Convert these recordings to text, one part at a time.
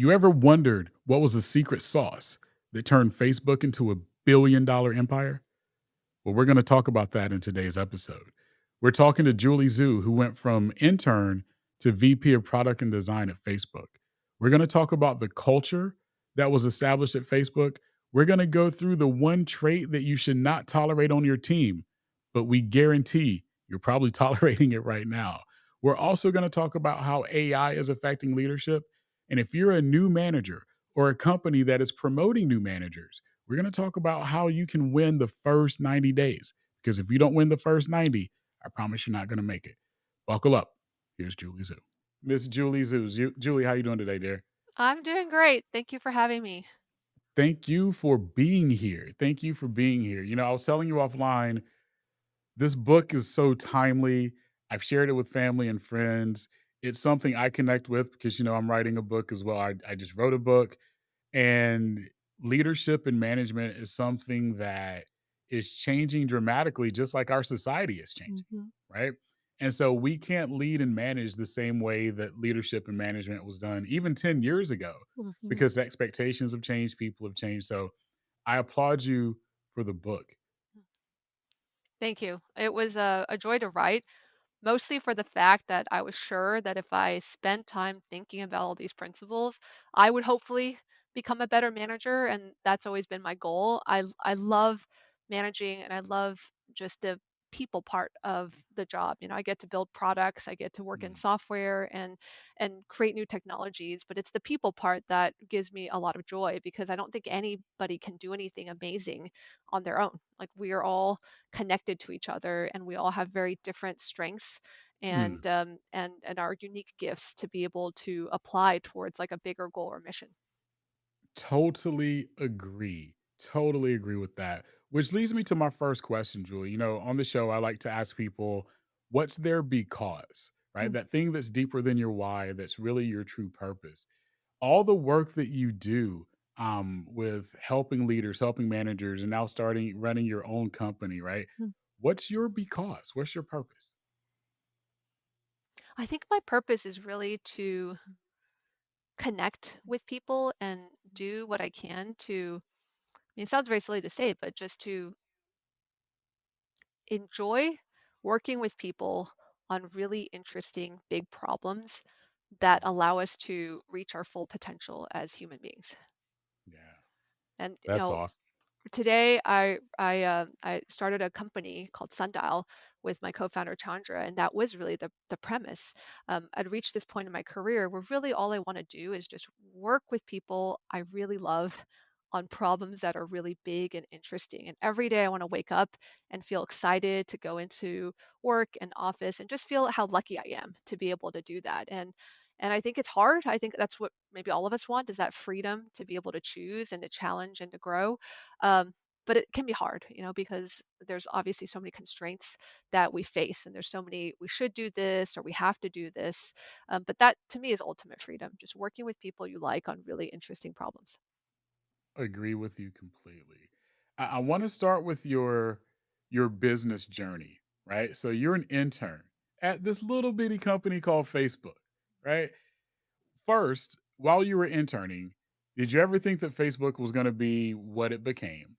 You ever wondered what was the secret sauce that turned Facebook into a $1 billion empire? Well, we're going to talk about that in today's episode. We're talking to Julie Zhu, who went from intern to VP of product and design at Facebook. We're going to talk about the culture that was established at Facebook. We're going to go through the one trait that you should not tolerate on your team, but we guarantee you're probably tolerating it right now. We're also going to talk about how AI is affecting leadership. And if you're a new manager or a company that is promoting new managers, we're going to talk about how you can win the first 90 days. Because if you don't win the first 90, I promise you're not going to make it. Buckle up. Here's Julie Zhu. Miss Julie Zhu. Julie, how you doing today, dear? I'm doing great. Thank you for having me. Thank you for being here. Thank you for being here. I was telling you offline, this book is so timely. I've shared it with family and friends. It's something I connect with because, I'm writing a book as well. I just wrote a book. And leadership and management is something that is changing dramatically, just like our society is changing, Mhm, right? And so we can't lead and manage the same way that leadership and management was done even 10 years ago mhm. because expectations have changed, people have changed. So I applaud you for the book. Thank you. It was a joy to write, mostly for the fact that I was sure that if I spent time thinking about all these principles, I would hopefully become a better manager, and that's always been my goal. I love managing, and I love just the people part of the job. I get to build products, I get to work in Mm, software and create new technologies, but it's the people part that gives me a lot of joy because I don't think anybody can do anything amazing on their own. Like we are all connected to each other, and we all have very different strengths mm. and our unique gifts to be able to apply towards like a bigger goal or mission. Totally agree. Totally agree with that. Which leads me to my first question, Julie. On the show, I like to ask people, what's their because, right? Mm, That thing that's deeper than your why, that's really your true purpose. All the work that you do with helping leaders, helping managers, and now starting running your own company, right? mm. What's your because? What's your purpose? I think my purpose is really to connect with people and do what I can to, I mean, it sounds very silly to say, but just to enjoy working with people on really interesting big problems that allow us to reach our full potential as human beings. Yeah, And that's awesome. today I started a company called Sundial with my co-founder Chandra, and that was really the premise. I'd reached this point in my career where really all I want to do is just work with people I really love on problems that are really big and interesting. And every day I want to wake up and feel excited to go into work and office and just feel how lucky I am to be able to do that. And I think it's hard. I think that's what maybe all of us want, is that freedom to be able to choose and to challenge and to grow. But it can be hard, because there's obviously so many constraints that we face, and there's so many we should do this or we have to do this. But that to me is ultimate freedom, just working with people you like on really interesting problems. Agree with you completely. I want to start with your business journey, right? So you're an intern at this little bitty company called Facebook, right? First, while you were interning, did you ever think that Facebook was going to be what it became?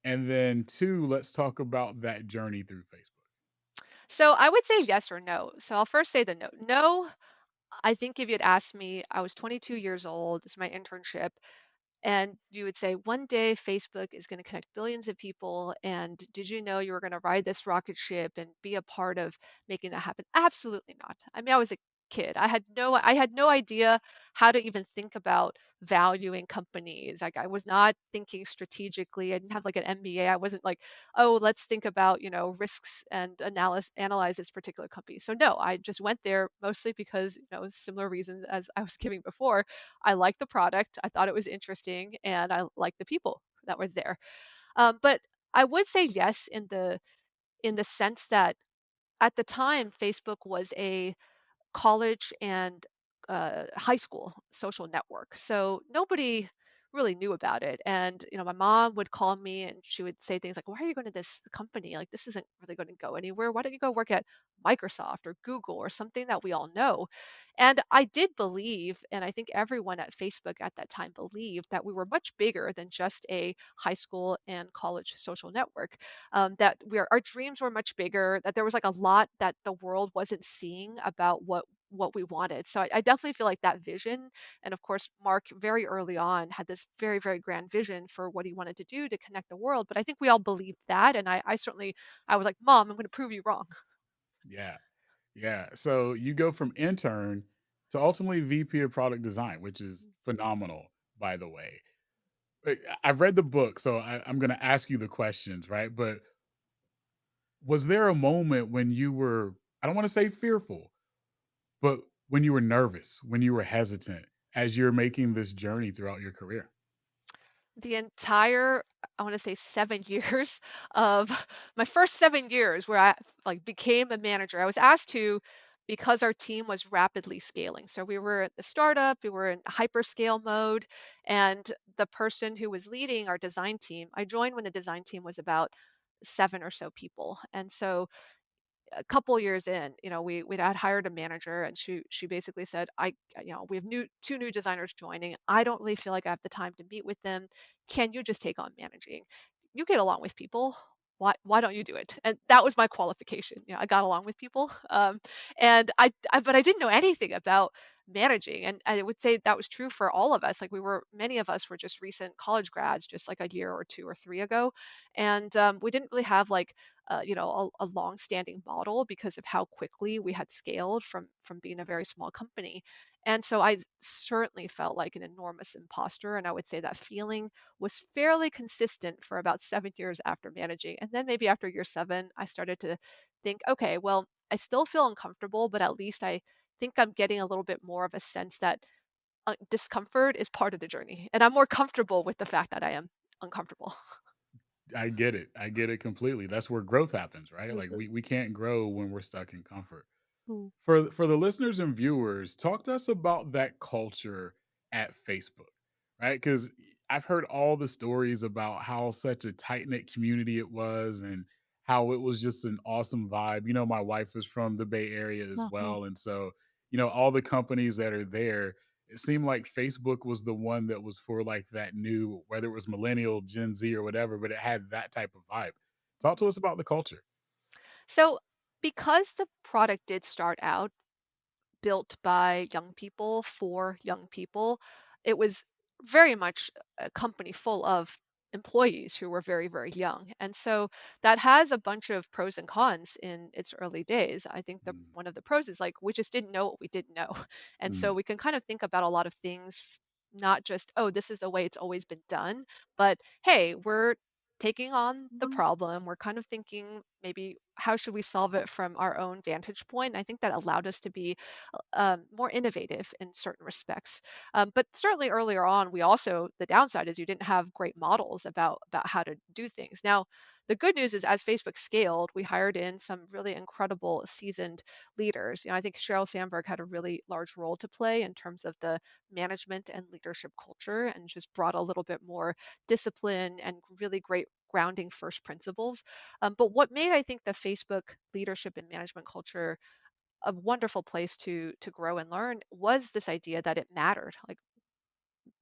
And then two, let's talk about that journey through Facebook. So I would say yes or no. So I'll first say the no. No, I think if you'd asked me, I was 22 years old, this is my internship, and you would say, one day Facebook is going to connect billions of people. And did you know you were going to ride this rocket ship and be a part of making that happen? Absolutely not. I mean, I was a kid. I had no idea how to even think about valuing companies. Like I was not thinking strategically. I didn't have like an MBA. I wasn't like, oh, let's think about, risks and analyze this particular company. So no, I just went there mostly because, similar reasons as I was giving before. I liked the product. I thought it was interesting, and I liked the people that was there. But I would say yes in the sense that at the time, Facebook was a college and high school social network. So nobody really knew about it. And, my mom would call me and she would say things like, "Why are you going to this company? Like, this isn't really going to go anywhere. Why don't you go work at Microsoft or Google or something that we all know?" And I did believe, and I think everyone at Facebook at that time believed that we were much bigger than just a high school and college social network. That our dreams were much bigger. That there was like a lot that the world wasn't seeing about what we wanted. So I definitely feel like that vision, and of course, Mark very early on had this very, very grand vision for what he wanted to do to connect the world. But I think we all believed that. And I certainly, I was like, Mom, I'm going to prove you wrong. Yeah. Yeah. So you go from intern to ultimately VP of product design, which is phenomenal, by the way. I've read the book, so I'm going to ask you the questions, right? But was there a moment when you were, I don't want to say fearful, but when you were nervous, when you were hesitant as you're making this journey throughout your career? The entire, I want to say 7 years of my first 7 years where I, like, became a manager. I was asked to because our team was rapidly scaling. So we were at the startup, we were in hyperscale mode, and the person who was leading our design team, I joined when the design team was about 7 or so people. And so a couple years in, we had hired a manager, and she basically said, we have two new designers joining. I don't really feel like I have the time to meet with them. Can you just take on managing? You get along with people. Why don't you do it?" And that was my qualification. I got along with people, and but I didn't know anything about managing, and I would say that was true for all of us. Like, many of us were just recent college grads, just like a year or two or three ago, and we didn't really have like a long-standing model because of how quickly we had scaled from being a very small company. And so I certainly felt like an enormous imposter, and I would say that feeling was fairly consistent for about 7 years after managing. And then maybe after year 7, I started to think, okay, well, I still feel uncomfortable, but at least I think I'm getting a little bit more of a sense that discomfort is part of the journey, and I'm more comfortable with the fact that I am uncomfortable. I get it. I get it completely. That's where growth happens, right? Like Mhm. we can't grow when we're stuck in comfort. Mm. For the listeners and viewers, talk to us about that culture at Facebook, right? Because I've heard all the stories about how such a tight knit community it was, and how it was just an awesome vibe. My wife is from the Bay Area as Uh-huh. well, and so all the companies that are there. It seemed like Facebook was the one that was for like that new, whether it was millennial, Gen Z, or whatever, but it had that type of vibe. Talk to us about the culture. So, because the product did start out built by young people for young people, it was very much a company full of employees who were very, very young. And so that has a bunch of pros and cons in its early days. I think the Mm, one of the pros is like we just didn't know what we didn't know. And so mm, we can kind of think about a lot of things not just, oh, this is the way it's always been done, but hey, we're taking on the problem. We're kind of thinking maybe how should we solve it from our own vantage point. And I think that allowed us to be more innovative in certain respects. But certainly earlier on, we also the downside is you didn't have great models about how to do things. Now, the good news is as Facebook scaled, we hired in some really incredible seasoned leaders. I think Sheryl Sandberg had a really large role to play in terms of the management and leadership culture, and just brought a little bit more discipline and really great grounding first principles. But what made I think the Facebook leadership and management culture a wonderful place to grow and learn was this idea that it mattered. Like,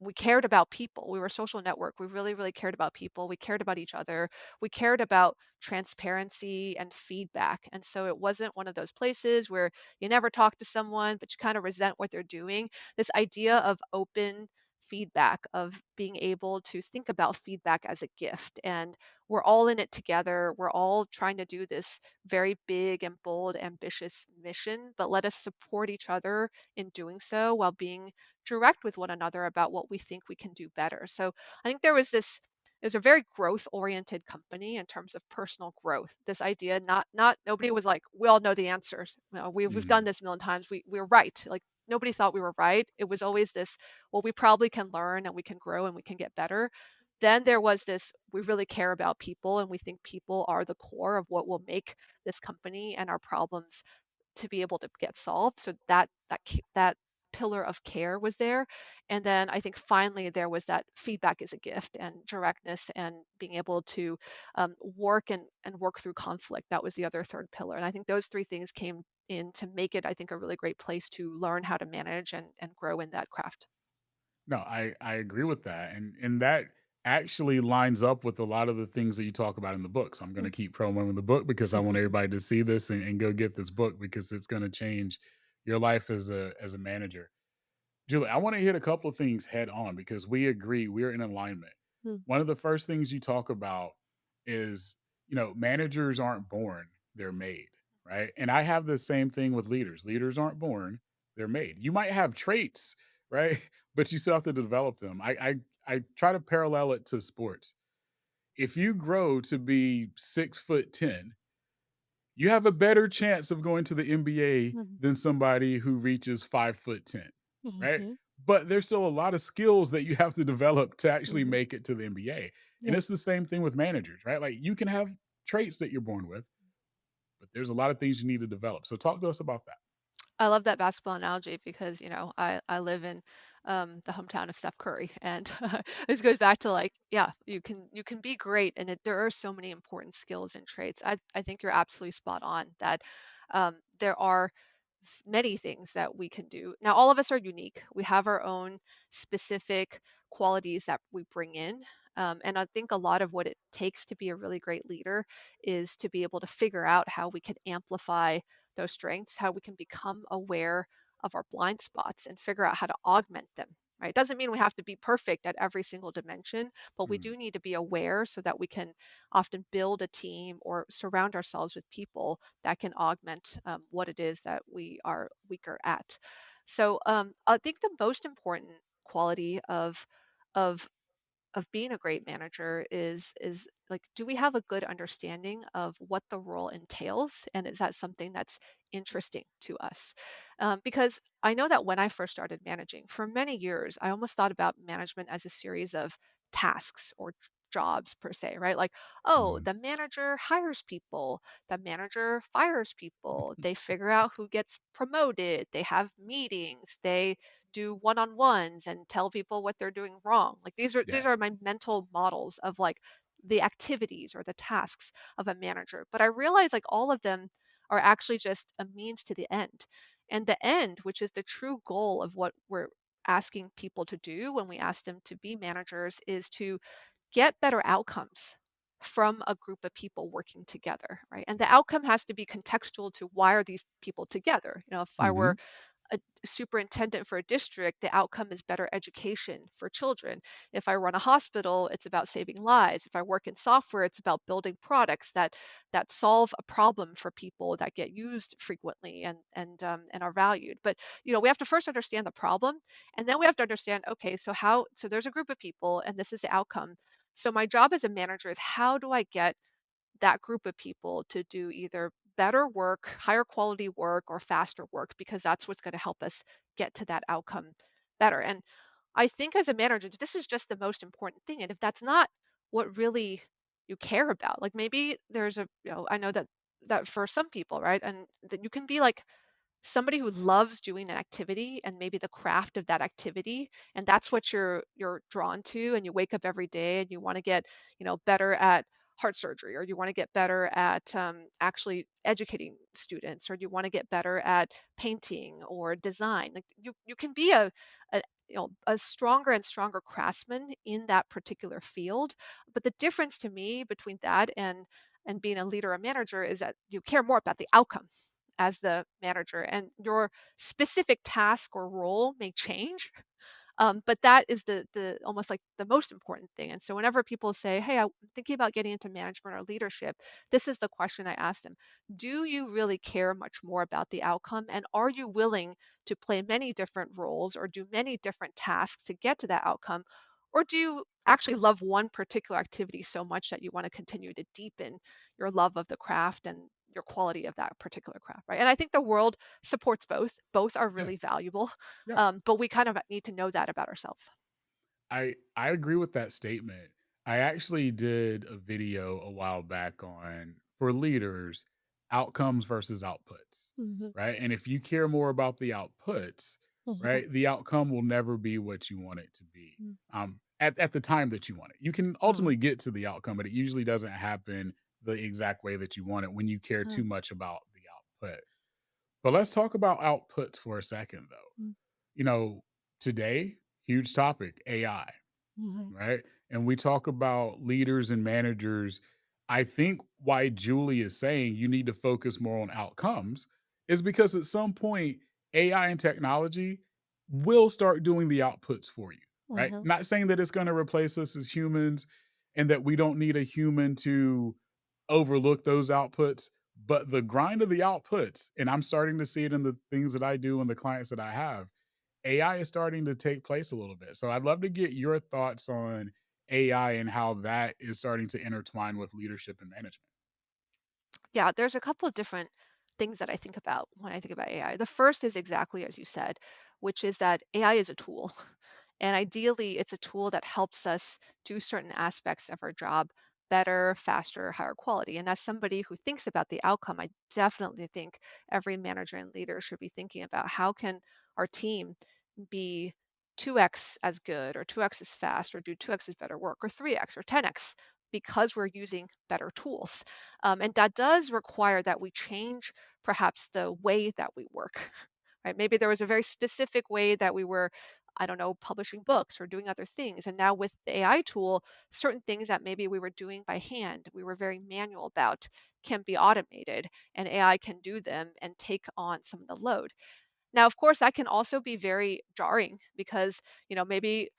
we cared about people. We were a social network. We really, really cared about people. We cared about each other. We cared about transparency and feedback. And so it wasn't one of those places where you never talk to someone, but you kind of resent what they're doing. This idea of open feedback, of being able to think about feedback as a gift. And we're all in it together. We're all trying to do this very big and bold, ambitious mission, but let us support each other in doing so while being direct with one another about what we think we can do better. So I think it was a very growth oriented company in terms of personal growth. This idea, not nobody was like, we all know the answers. We've done mhm. this a million times. We're right. Like, nobody thought we were right. It was always this, well, we probably can learn and we can grow and we can get better. Then there was this, we really care about people and we think people are the core of what will make this company and our problems to be able to get solved. So that pillar of care was there. And then I think finally there was that feedback is a gift and directness and being able to work and work through conflict. That was the other third pillar. And I think those three things came in to make it, I think, a really great place to learn how to manage and grow in that craft. No, I agree with that, and that actually lines up with a lot of the things that you talk about in the book. So I'm going to keep promoting the book because I want everybody to see this and go get this book because it's going to change your life as a manager. Julie, I want to hit a couple of things head on because we agree we're in alignment. Mm, One of the first things you talk about is, managers aren't born, they're made, right? And I have the same thing with leaders. Leaders aren't born, they're made. You might have traits, right? But you still have to develop them. I try to parallel it to sports. If you grow to be 6'10", you have a better chance of going to the NBA mhm, than somebody who reaches 5'10", right? mhm, But there's still a lot of skills that you have to develop to actually mhm. make it to the NBA. And Yeah. it's the same thing with managers, right? Like you can have traits that you're born with, but there's a lot of things you need to develop. So talk to us about that. I love that basketball analogy because, I live in the hometown of Steph Curry, and this goes back to like, yeah, you can be great, and there are so many important skills and traits. I think you're absolutely spot on that there are many things that we can do. Now, all of us are unique. We have our own specific qualities that we bring in. And I think a lot of what it takes to be a really great leader is to be able to figure out how we can amplify those strengths, how we can become aware of our blind spots and figure out how to augment them. Right. Doesn't mean we have to be perfect at every single dimension, but we Mm, do need to be aware so that we can often build a team or surround ourselves with people that can augment what it is that we are weaker at. So I think the most important quality of of being a great manager is like, do we have a good understanding of what the role entails, and is that something that's interesting to us? Because I know that when I first started managing for many years, I almost thought about management as a series of tasks or jobs per se, right? Like, oh, mm, the manager hires people, the manager fires people, they figure out who gets promoted, they have meetings, they do one-on-ones and tell people what they're doing wrong. Like, these yeah. are my mental models of like the activities or the tasks of a manager. But I realize like all of them are actually just a means to the end. And the end, which is the true goal of what we're asking people to do when we ask them to be managers, is to get better outcomes from a group of people working together, right? And the outcome has to be contextual to why are these people together. If I were Hmm. a superintendent for a district, the outcome is better education for children. If I run a hospital, it's about saving lives. If I work in software, it's about building products that solve a problem for people that get used frequently and are valued. But we have to first understand the problem, and then we have to understand, okay, so there's a group of people, and this is the outcome. So my job as a manager is how do I get that group of people to do either better work, higher quality work, or faster work, because that's what's going to help us get to that outcome better. And I think as a manager, this is just the most important thing. And if that's not what really you care about, like maybe there's I know that for some people, right? And that you can be like somebody who loves doing an activity and maybe the craft of that activity, and that's what you're drawn to, and you wake up every day and you want to get better at heart surgery, or you want to get better at actually educating students, or you want to get better at painting or design. Like you can be a a stronger and stronger craftsman in that particular field. But the difference to me between that and being a leader or manager is that you care more about the outcome as the manager, and your specific task or role may change, but that is the almost like the most important thing. And so whenever people say, hey, I'm thinking about getting into management or leadership, this is the question I ask them. Do you really care much more about the outcome, and are you willing to play many different roles or do many different tasks to get to that outcome? Or do you actually love one particular activity so much that you want to continue to deepen your love of the craft and your quality of that particular craft, right? And I think the world supports both. Both are Yeah. really valuable, Yeah. but we kind of need to know that about ourselves. I agree with that statement. I actually did a video a while back on for leaders, outcomes versus outputs, Mhm, right? And if you care more about the outputs, Mhm. right? The outcome will never be what you want it to be at the time that you want it. You can Mhm. ultimately get to the outcome, but it usually doesn't happen the exact way that you want it when you care too Mhm. much about the output. But let's talk about outputs for a second, though. Mhm. You know, today, huge topic AI, Mhm. right? And we talk about leaders and managers. I think why Julie is saying you need to focus more on outcomes is because at some point, AI and technology will start doing the outputs for you, right? Mhm. Not saying that it's going to replace us as humans and that we don't need a human to overlook those outputs, but the grind of the outputs, and I'm starting to see it in the things that I do and the clients that I have, AI is starting to take place a little bit. So I'd love to get your thoughts on AI and how that is starting to intertwine with leadership and management. Yeah, there's a couple of different things that I think about when I think about AI. The first is exactly as you said, which is that AI is a tool. And ideally, it's a tool that helps us do certain aspects of our job better, faster, higher quality. And as somebody who thinks about the outcome, I definitely think every manager and leader should be thinking about how can our team be 2x as good or 2x as fast or do 2x as better work or 3x or 10x because we're using better tools. And that does require that we change perhaps the way that we work. Right? Maybe there was a very specific way that we were, I don't know, publishing books or doing other things. And now with the AI tool, certain things that maybe we were doing by hand, we were very manual about, can be automated and AI can do them and take on some of the load. Now, of course, that can also be very jarring because, maybe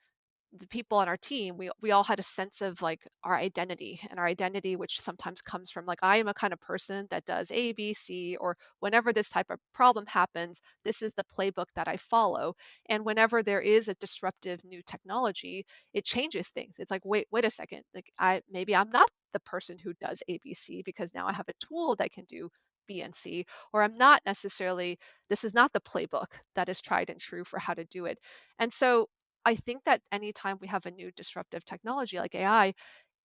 the people on our team, we all had a sense of like our identity and our identity, which sometimes comes from like I am a kind of person that does A, B, C, or whenever this type of problem happens, this is the playbook that I follow. And whenever there is a disruptive new technology, it changes things. It's like, wait a second, like I'm not the person who does A, B, C because now I have a tool that can do B and C, or I'm not necessarily, this is not the playbook that is tried and true for how to do it. And so I think that anytime we have a new disruptive technology like AI,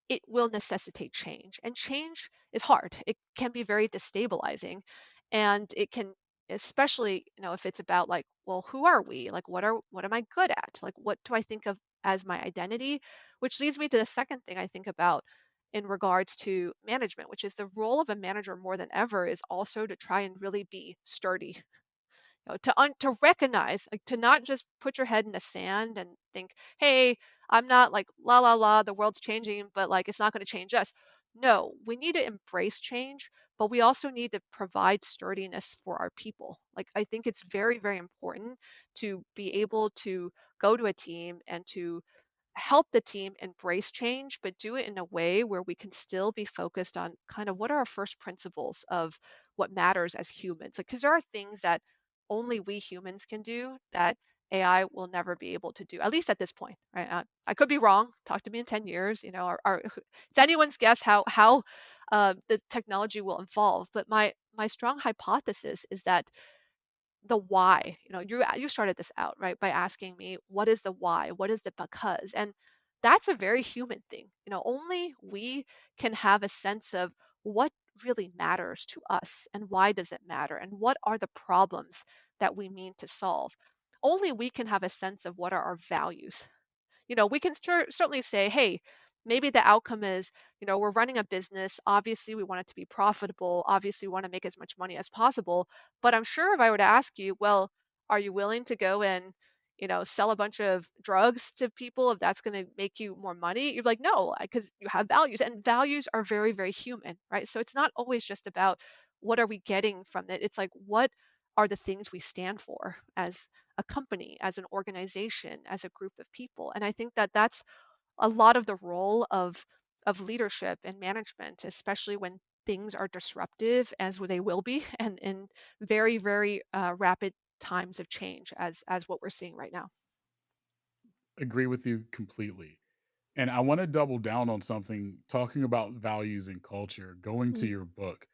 it will necessitate change. And change is hard. It can be very destabilizing. And it can, especially, if it's about like, well, who are we? Like what am I good at? Like what do I think of as my identity? Which leads me to the second thing I think about in regards to management, which is the role of a manager more than ever is also to try and really be sturdy, to recognize, like, to not just put your head in the sand and think, "Hey, I'm not like la la la, the world's changing, but like it's not going to change us." No, we need to embrace change, but we also need to provide sturdiness for our people. Like I think it's very, very important to be able to go to a team and to help the team embrace change, but do it in a way where we can still be focused on kind of what are our first principles of what matters as humans. Like, because there are things that only we humans can do that AI will never be able to do, at least at this point, right? I could be wrong. Talk to me in 10 years. It's anyone's guess how the technology will evolve. But my strong hypothesis is that the why. You started this out, right, by asking me, what is the why? What is the because? And that's a very human thing. Only we can have a sense of what really matters to us and why does it matter and what are the problems that we mean to solve. Only we can have a sense of what are our values. We can certainly say, hey, maybe the outcome is, we're running a business. Obviously, we want it to be profitable. Obviously, we want to make as much money as possible. But I'm sure if I were to ask you, well, are you willing to go and, sell a bunch of drugs to people if that's going to make you more money? You're like, no, because you have values, and values are very, very human, right? So it's not always just about what are we getting from it. It's like, what are the things we stand for as a company, as an organization, as a group of people. And I think that that's a lot of the role of leadership and management, especially when things are disruptive, as they will be, and in very, very rapid times of change, as what we're seeing right now. Agree with you completely. And I want to double down on something talking about values and culture, going to Mhm. your book.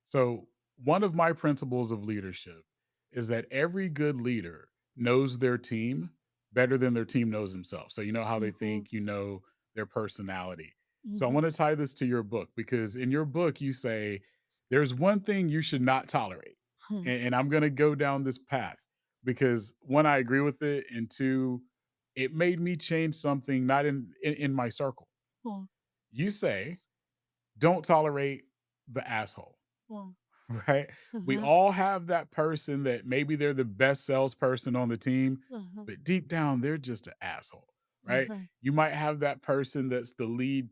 So, one of my principles of leadership is that every good leader knows their team better than their team knows themselves. So, you know how they Mhm. think, you know their personality. So, I Mhm. want to tie this to your book because in your book, you say there's one thing you should not tolerate. Hmm. And I'm going to go down this path. because one, I agree with it, and two, it made me change something not in my circle. Mm, You say, don't tolerate the asshole. mm, Right? We mhm, all have that person that maybe they're the best salesperson on the team, mhm, but deep down, they're just an asshole, right? mhm, You might have that person that's the lead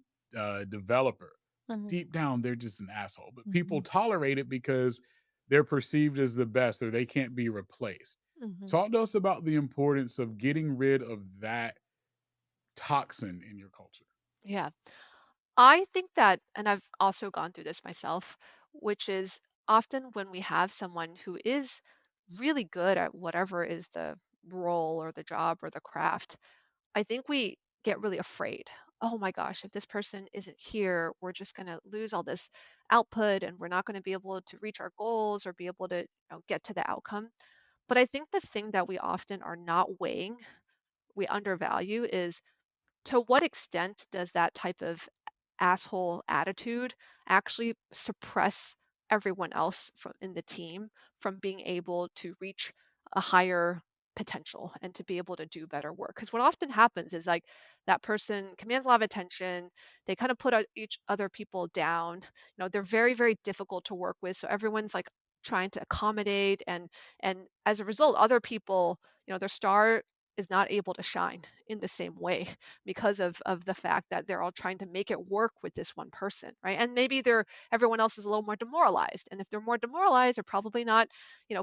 developer, but mhm, deep down, they're just an asshole. But people mhm, tolerate it because they're perceived as the best or they can't be replaced. mhm. Talk to us about the importance of getting rid of that toxin in your culture. Yeah. I think that, and I've also gone through this myself, which is often when we have someone who is really good at whatever is the role or the job or the craft, I think we get really afraid. Oh my gosh, if this person isn't here, we're just going to lose all this output and we're not going to be able to reach our goals or be able to get to the outcome. But I think the thing that we often are not weighing, we undervalue, is to what extent does that type of asshole attitude actually suppress everyone else from in the team from being able to reach a higher potential and to be able to do better work? Because what often happens is like that person commands a lot of attention, they kind of put each other people down, they're very very difficult to work with, so everyone's like trying to accommodate, and as a result other people, their star is not able to shine in the same way because of the fact that they're all trying to make it work with this one person, right? And maybe they're everyone else is a little more demoralized. And if they're more demoralized, they're probably not,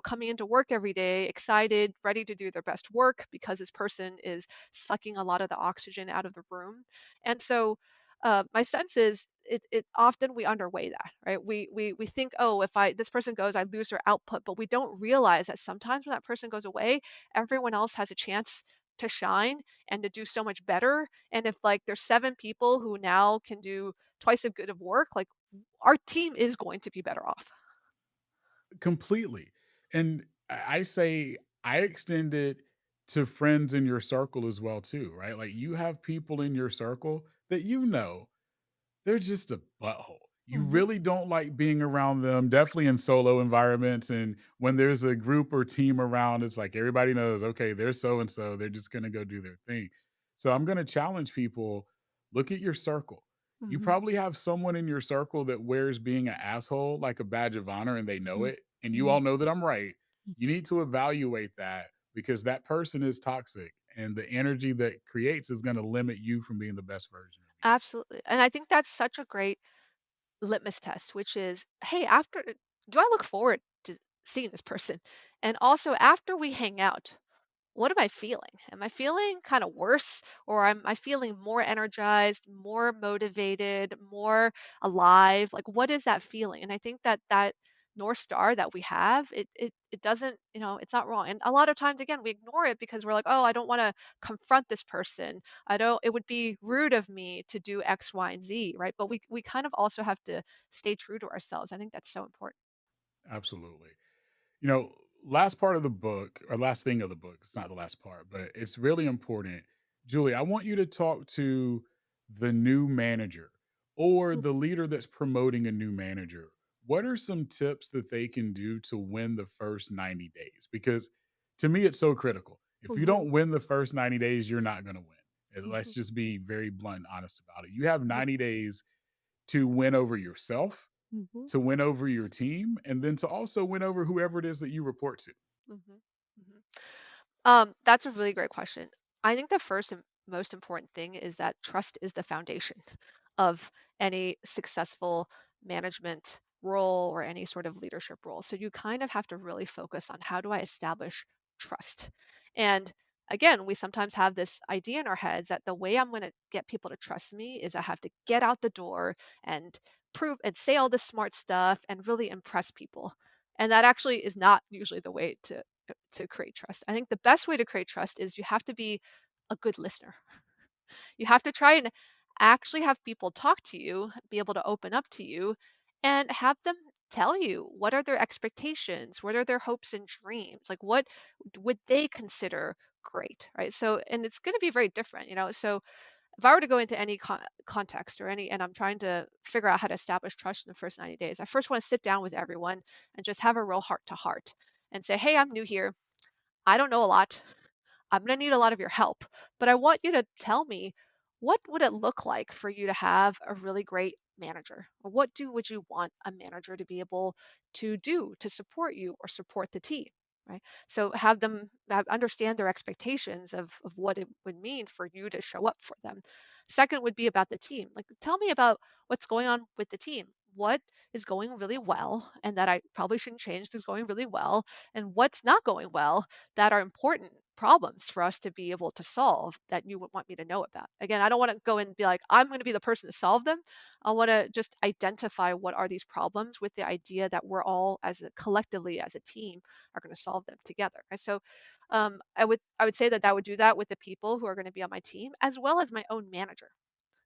coming into work every day excited, ready to do their best work because this person is sucking a lot of the oxygen out of the room. And so my sense is it often we underweigh that, right? We think, oh, if I this person goes, I lose their output, but we don't realize that sometimes when that person goes away, everyone else has a chance to shine and to do so much better. And if like there's 7 people who now can do twice as good of work, like our team is going to be better off. Completely. And I say I extend it to friends in your circle as well too, right? Like you have people in your circle that they're just a butthole. You Mhm, really don't like being around them, definitely in solo environments. And when there's a group or team around, it's like everybody knows, okay, they're so and so, they're just going to go do their thing. So I'm going to challenge people, look at your circle. You mhm, probably have someone in your circle that wears being an asshole like a badge of honor and they know mhm, it. And you mhm, all know that I'm right. You mhm. need to evaluate that because that person is toxic and the energy that creates is going to limit you from being the best version of you. Absolutely. And I think that's such a great litmus test, which is, hey, after do I look forward to seeing this person? And also after we hang out, what am I feeling? Am I feeling kind of worse, or am I feeling more energized, more motivated, more alive? Like what is that feeling? And I think that that North Star that we have, it doesn't, it's not wrong. And a lot of times again, we ignore it because we're like, oh, I don't want to confront this person. I don't, it would be rude of me to do X, Y, and Z, right? But we kind of also have to stay true to ourselves. I think that's so important. Absolutely. You know, last part of the book, or last thing of the book, it's not the last part, but it's really important. Julie, I want you to talk to the new manager or the leader that's promoting a new manager. What are some tips that they can do to win the first 90 days? Because to me, it's so critical. If you Mhm, don't win the first 90 days, you're not going to win. And let's mhm, just be very blunt and honest about it. You have mhm, 90 days to win over yourself, mhm. to win over your team, and then to also win over whoever it is that you report to. Mhm, mhm. That's a really great question. I think the first and most important thing is that trust is the foundation of any successful management role or any sort of leadership role. So you kind of have to really focus on how do I establish trust? And again, we sometimes have this idea in our heads that the way I'm going to get people to trust me is I have to get out the door and prove and say all this smart stuff and really impress people. And that actually is not usually the way to create trust. I think the best way to create trust is you have to be a good listener. You have to try and actually have people talk to you, be able to open up to you, and have them tell you what are their expectations, what are their hopes and dreams, like what would they consider great, right? So, and it's going to be very different, So, if I were to go into any context or any, and I'm trying to figure out how to establish trust in the first 90 days, I first want to sit down with everyone and just have a real heart to heart and say, hey, I'm new here. I don't know a lot. I'm going to need a lot of your help, but I want you to tell me, what would it look like for you to have a really great manager? Or would you want a manager to be able to do to support you or support the team? Right. So have them understand their expectations of what it would mean for you to show up for them. Second would be about the team. Like, tell me about what's going on with the team. What is going really well and that I probably shouldn't change is going really well, and what's not going well that are important problems for us to be able to solve that you would want me to know about. Again, I don't want to go and be like, I'm going to be the person to solve them. I want to just identify what are these problems with the idea that we're all collectively as a team are going to solve them together. Right? So I would say that I would do that with the people who are going to be on my team as well as my own manager.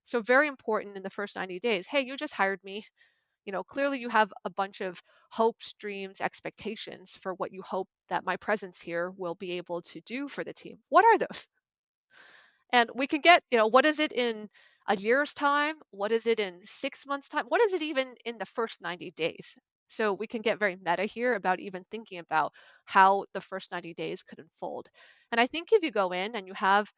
So very important in the first 90 days. Hey, you just hired me. Clearly you have a bunch of hopes, dreams, expectations for what you hope that my presence here will be able to do for the team. What are those? And we can get, what is it in a year's time? What is it in 6 months' time? What is it even in the first 90 days? So we can get very meta here about even thinking about how the first 90 days could unfold. And I think if you go in and you have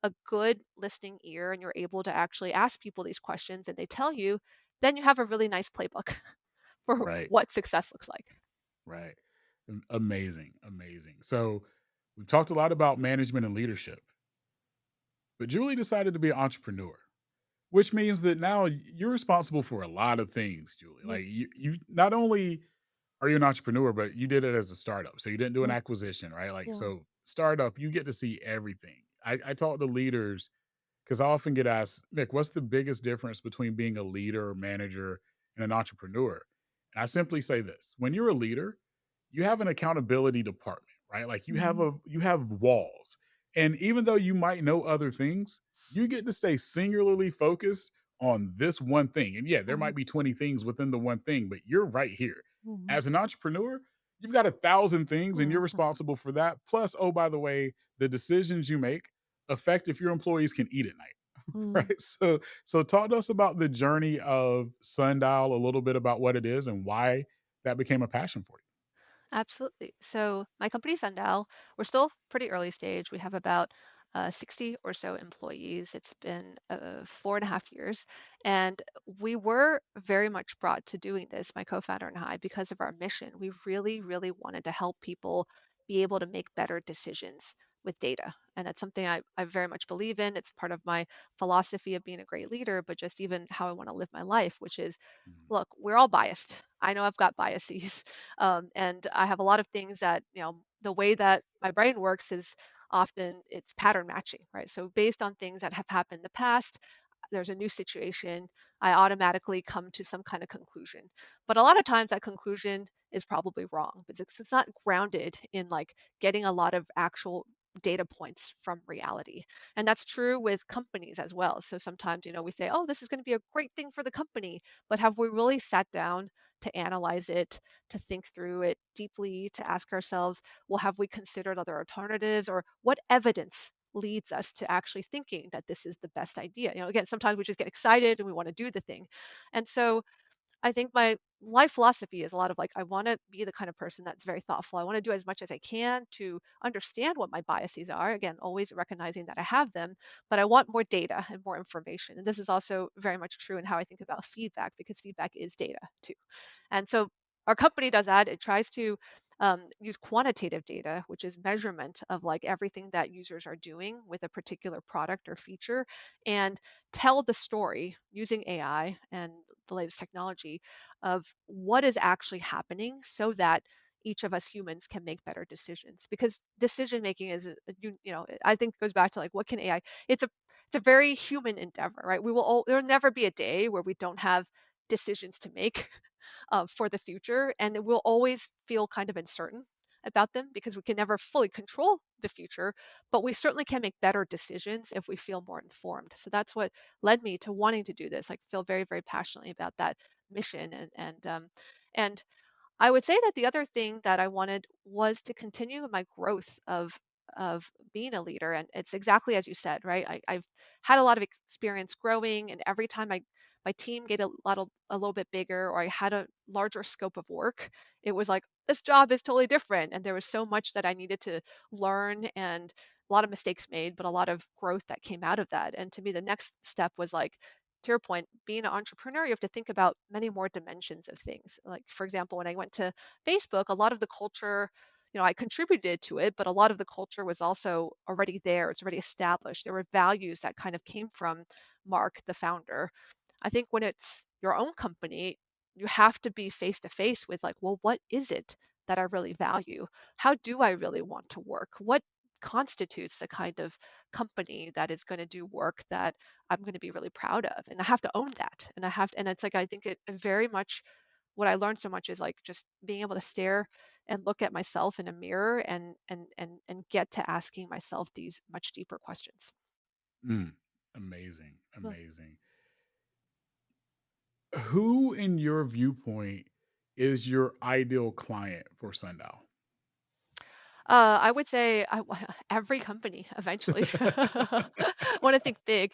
a good listening ear and you're able to actually ask people these questions and they tell you, then you have a really nice playbook for Right. what success looks like. Right. Amazing. Amazing. So we've talked a lot about management and leadership, but Julie decided to be an entrepreneur, which means that now you're responsible for a lot of things, Julie. Mhm, Like you not only are you an entrepreneur, but you did it as a startup. So you didn't do an mhm, acquisition, right? Like, yeah, so startup, you get to see everything. I talk to leaders because I often get asked, Mick, what's the biggest difference between being a leader or manager and an entrepreneur? And I simply say this: when you're a leader, you have an accountability department, right? Like mhm, you have walls. And even though you might know other things, you get to stay singularly focused on this one thing. And yeah, there mhm, might be 20 things within the one thing, but you're right here. mhm, As an entrepreneur, you've got 1,000 things and you're mhm, responsible for that. Plus, oh, by the way, the decisions you make affect if your employees can eat at night. mhm. Right. So talk to us about the journey of Sundial, a little bit about what it is and why that became a passion for you. Absolutely. So my company Sundial, we're still pretty early stage. We have about 60 or so employees. It's been 4.5 years. And we were very much brought to doing this, my co-founder and I, because of our mission. We really, really wanted to help people be able to make better decisions with data. And that's something I very much believe in. It's part of my philosophy of being a great leader, but just even how I want to live my life, which is, Mhm, look, we're all biased. I know I've got biases. And I have a lot of things that, the way that my brain works is often it's pattern matching, right? So based on things that have happened in the past, there's a new situation, I automatically come to some kind of conclusion. But a lot of times that conclusion is probably wrong because it's not grounded in like getting a lot of actual data points from reality. And that's true with companies as well. So sometimes, we say, oh, this is going to be a great thing for the company. But have we really sat down to analyze it, to think through it deeply, to ask ourselves, well, have we considered other alternatives or what evidence leads us to actually thinking that this is the best idea? Again, sometimes we just get excited and we want to do the thing. And so I think my life philosophy is a lot of like, I want to be the kind of person that's very thoughtful. I want to do as much as I can to understand what my biases are. Again, always recognizing that I have them, but I want more data and more information. And this is also very much true in how I think about feedback because feedback is data too. And so our company does that. It tries to use quantitative data, which is measurement of like everything that users are doing with a particular product or feature, and tell the story using AI and the latest technology of what is actually happening so that each of us humans can make better decisions because decision making is I think it goes back to like what can AI, it's a very human endeavor, right? There'll never be a day where we don't have decisions to make for the future, and we'll always feel kind of uncertain about them because we can never fully control the future, but we certainly can make better decisions if we feel more informed. So that's what led me to wanting to do this. Like, feel very, very passionately about that mission, and I would say that the other thing that I wanted was to continue my growth of being a leader, and it's exactly as you said, right? I've had a lot of experience growing, and every time I my team get a little bit bigger or I had a larger scope of work, it was like this job is totally different. And there was so much that I needed to learn and a lot of mistakes made, but a lot of growth that came out of that. And to me, the next step was like, to your point, being an entrepreneur, you have to think about many more dimensions of things. Like, for example, when I went to Facebook, a lot of the culture, I contributed to it, but a lot of the culture was also already there. It's already established. There were values that kind of came from Mark, the founder. I think when it's your own company, you have to be face to face with like, well, what is it that I really value? How do I really want to work? What constitutes the kind of company that is going to do work that I'm going to be really proud of? And I have to own that. And and it's like, I think it very much, what I learned so much is like just being able to stare and look at myself in a mirror and get to asking myself these much deeper questions. Mm, amazing, Huh. amazing. Who, in your viewpoint, is your ideal client for Sundial? I would say every company eventually. Want to think big.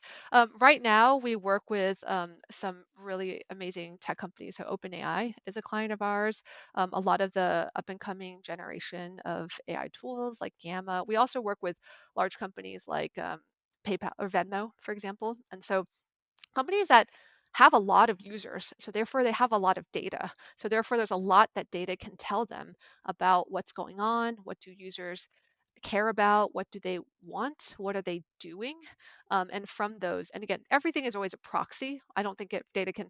Right now, we work with some really amazing tech companies. So OpenAI is a client of ours. A lot of the up and coming generation of AI tools like Gamma. We also work with large companies like PayPal or Venmo, for example. And so companies that have a lot of users, so therefore they have a lot of data. So therefore there's a lot that data can tell them about what's going on, what do users care about, what do they want, what are they doing, and from those, and again, everything is always a proxy. I don't think data can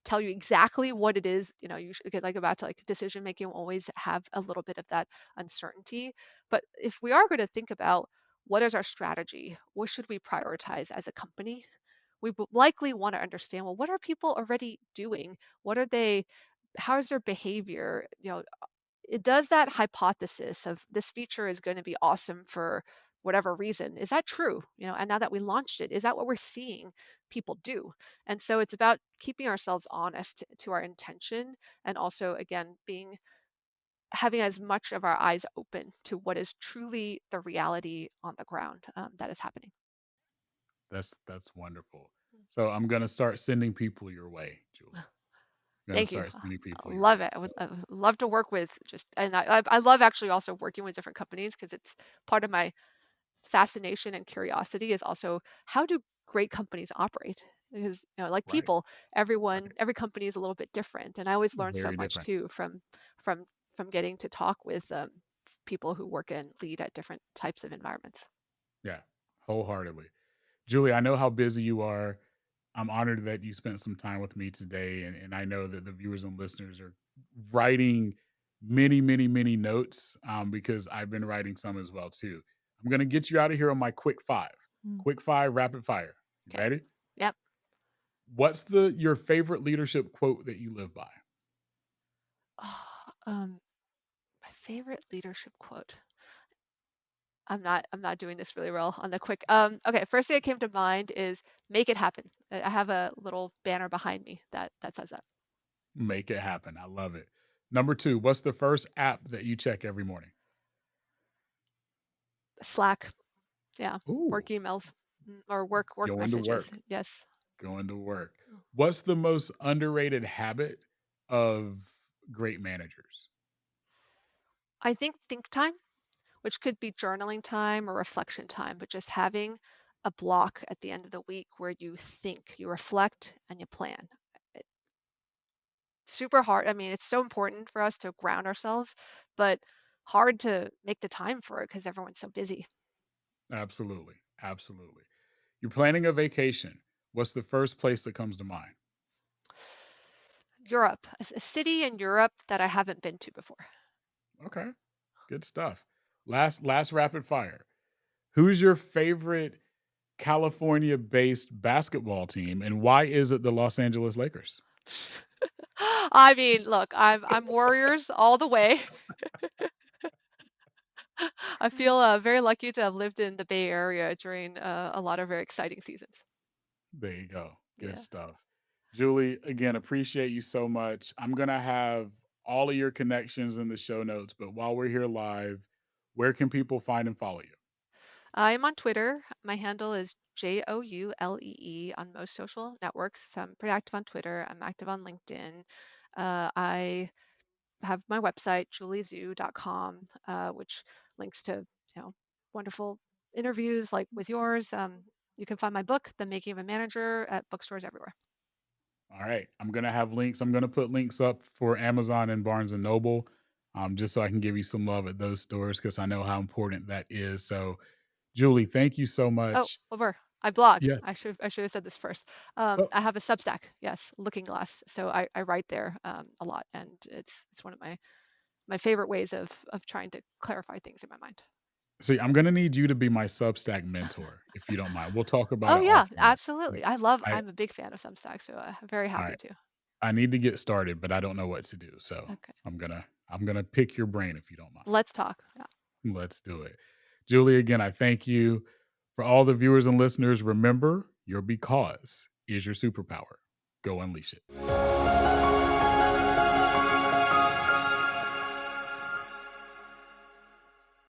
tell you exactly what it is. You should get like about to like decision making will always have a little bit of that uncertainty. But if we are going to think about what is our strategy, what should we prioritize as a company, we would likely want to understand, well, what are people already doing? What are they, how is their behavior? It does that hypothesis of this feature is going to be awesome for whatever reason. Is that true? And now that we launched it, is that what we're seeing people do? And so it's about keeping ourselves honest to our intention and also again being having as much of our eyes open to what is truly the reality on the ground that is happening. That's wonderful. So I'm gonna start sending people your way, Julie. I'm gonna Thank you. start sending people your Love way. it. So I would love to work with just, and I love actually also working with different companies because it's part of my fascination and curiosity is also how do great companies operate? Because like right, people, right. every company is a little bit different, and I always learn so Very much different. too from from getting to talk with people who work and lead at different types of environments. Yeah, wholeheartedly. Julie, I know how busy you are. I'm honored that you spent some time with me today, and I know that the viewers and listeners are writing many, many, many notes because I've been writing some as well too. I'm gonna get you out of here on my quick five. Mm. Quick five, rapid fire. You Okay. ready? Yep. What's the your favorite leadership quote that you live by? Oh, my favorite leadership quote. I'm not doing this really well on the quick. Okay, first thing that came to mind is make it happen. I have a little banner behind me that says that. Make it happen. I love it. Number two, what's the first app that you check every morning? Slack, yeah, work Ooh, emails or work going to messages. work. Yes. Going to work. Oh. What's the most underrated habit of great managers? I think time, which could be journaling time or reflection time, but just having a block at the end of the week where you think, you reflect, and you plan. It, super hard. I mean, it's so important for us to ground ourselves, but hard to make the time for it because everyone's so busy. Absolutely. Absolutely. You're planning a vacation. What's the first place that comes to mind? Europe, a city in Europe that I haven't been to before. Okay. Good stuff. Last rapid fire. Who's your favorite California-based basketball team and why is it the Los Angeles Lakers? I mean, look, I'm Warriors all the way. I feel very lucky to have lived in the Bay Area during a lot of very exciting seasons. There you go. Good Yeah. stuff. Julie, again, appreciate you so much. I'm going to have all of your connections in the show notes, but while we're here live, where can people find and follow you? I'm on Twitter. My handle is Joulee on most social networks. So I'm pretty active on Twitter. I'm active on LinkedIn. I have my website, juliezhu.com, which links to, wonderful interviews like with yours. You can find my book, The Making of a Manager, at bookstores everywhere. All right. I'm going to have links. I'm going to put links up for Amazon and Barnes and Noble, just so I can give you some love at those stores because I know how important that is. So, Julie, thank you so Oh, much. over. I blog. Yes. I should have said this first. Oh, I have a Substack. Yes, Looking Glass. So I write there a lot, and it's one of my favorite ways of trying to clarify things in my mind. see, I'm going to need you to be my Substack mentor if you don't mind. We'll talk about Oh it yeah, offline. But absolutely. I, I'm a big fan of Substack, so I'm very all happy right, to. I need to get started, but I don't know what to do. So Okay, I'm gonna pick your brain if you don't mind. let's talk. Yeah. Let's do it. Julie, again, I thank you. For all the viewers and listeners, remember your because is your superpower. Go unleash it.